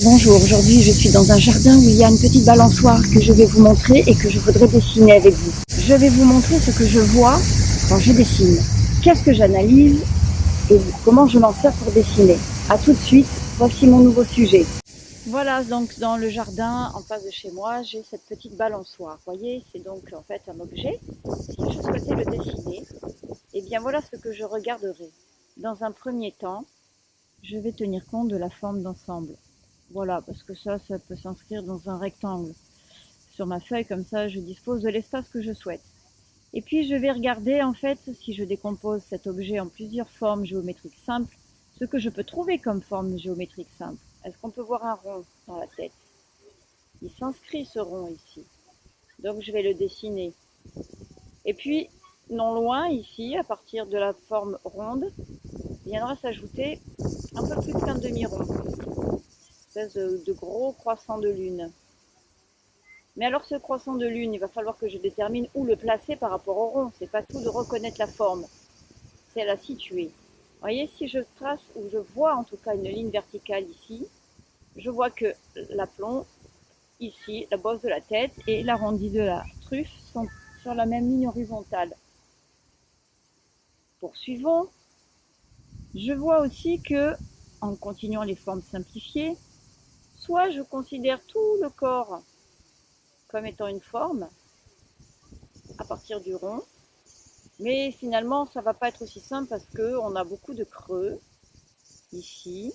Bonjour, aujourd'hui je suis dans un jardin où il y a une petite balançoire que je vais vous montrer et que je voudrais dessiner avec vous. Je vais vous montrer ce que je vois quand je dessine. Qu'est-ce que j'analyse et comment je m'en sers pour dessiner. A tout de suite, voici mon nouveau sujet. Voilà, donc dans le jardin en face de chez moi, j'ai cette petite balançoire. Vous voyez, c'est donc en fait un objet. Si je souhaitais le dessiner, eh bien voilà ce que je regarderai. Dans un premier temps, je vais tenir compte de la forme d'ensemble. Voilà, parce que ça peut s'inscrire dans un rectangle. Sur ma feuille, comme ça, je dispose de l'espace que je souhaite. Et puis, je vais regarder, en fait, si je décompose cet objet en plusieurs formes géométriques simples, ce que je peux trouver comme forme géométrique simple. Est-ce qu'on peut voir un rond dans la tête? Il s'inscrit, ce rond, ici. Donc, je vais le dessiner. Et puis, non loin, ici, à partir de la forme ronde, viendra s'ajouter un peu plus qu'un demi-rond. Espèce de gros croissant de lune. Mais alors ce croissant de lune, il va falloir que je détermine où le placer par rapport au rond. C'est pas tout de reconnaître la forme, c'est la situer. Vous voyez, si je trace, ou je vois en tout cas une ligne verticale ici, je vois que l'aplomb, ici, la bosse de la tête et l'arrondi de la truffe sont sur la même ligne horizontale. Poursuivons. Je vois aussi que, en continuant les formes simplifiées, soit je considère tout le corps comme étant une forme à partir du rond, mais finalement ça va pas être aussi simple parce qu'on a beaucoup de creux ici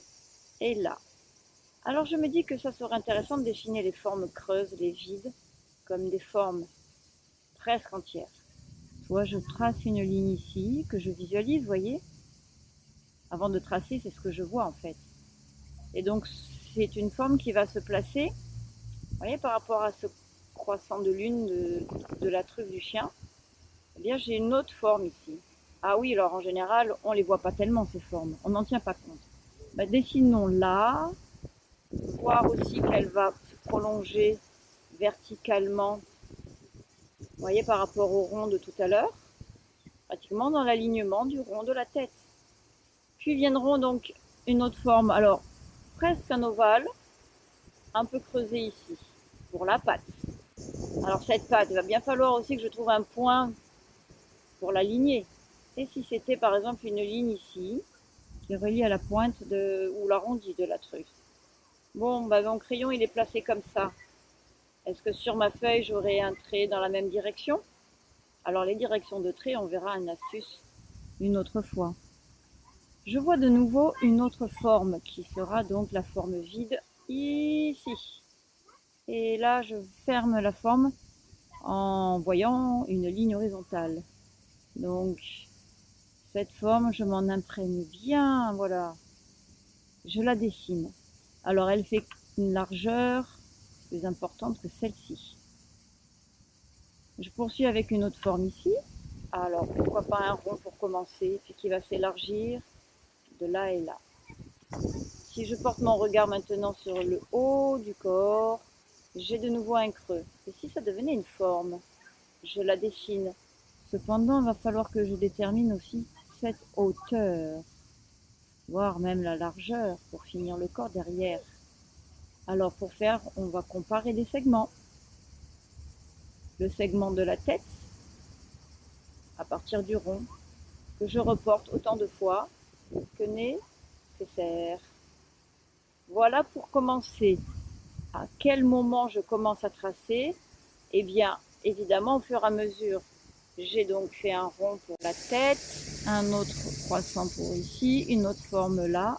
et là. Alors je me dis que ça serait intéressant de dessiner les formes creuses, les vides, comme des formes presque entières. Soit je trace une ligne ici que je visualise, vous voyez. Avant de tracer, c'est ce que je vois en fait. Et donc c'est une forme qui va se placer, vous voyez, par rapport à ce croissant de lune de la truffe du chien. Eh bien, j'ai une autre forme ici. Ah oui, alors en général, on ne les voit pas tellement ces formes, on n'en tient pas compte. Bah, dessinons-la, voir aussi qu'elle va se prolonger verticalement, vous voyez, par rapport au rond de tout à l'heure, pratiquement dans l'alignement du rond de la tête. Puis viendront donc une autre forme, alors presque un ovale, un peu creusé ici, pour la patte. Alors cette patte, il va bien falloir aussi que je trouve un point pour l'aligner. Et si c'était par exemple une ligne ici, qui est reliée à la pointe ou l'arrondi de la truffe. Bon, bah, mon crayon il est placé comme ça. Est-ce que sur ma feuille j'aurai un trait dans la même direction? Alors les directions de trait, on verra une astuce une autre fois. Je vois de nouveau une autre forme qui sera donc la forme vide ici. Et là je ferme la forme en voyant une ligne horizontale. Donc cette forme, je m'en imprègne bien, voilà. Je la dessine. Alors elle fait une largeur plus importante que celle-ci. Je poursuis avec une autre forme ici. Alors pourquoi pas un rond pour commencer, puis qui va s'élargir de là et là. Si je porte mon regard maintenant sur le haut du corps, j'ai de nouveau un creux. Et si ça devenait une forme, je la dessine. Cependant, il va falloir que je détermine aussi cette hauteur, voire même la largeur pour finir le corps derrière. Alors pour faire, on va comparer des segments. Le segment de la tête, à partir du rond, que je reporte autant de fois que nécessaire. Voilà pour commencer. À quel moment je commence à tracer? Eh bien, évidemment, au fur et à mesure, j'ai donc fait un rond pour la tête, un autre croissant pour ici, une autre forme là,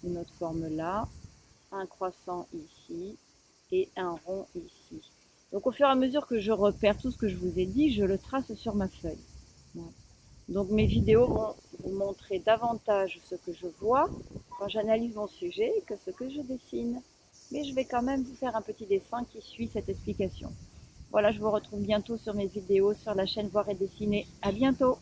une autre forme là, un croissant ici et un rond ici. Donc au fur et à mesure que je repère tout ce que je vous ai dit, je le trace sur ma feuille. Voilà. Donc mes vidéos vont vous montrer davantage ce que je vois quand j'analyse mon sujet que ce que je dessine. Mais je vais quand même vous faire un petit dessin qui suit cette explication. Voilà, je vous retrouve bientôt sur mes vidéos sur la chaîne Voir et Dessiner. À bientôt!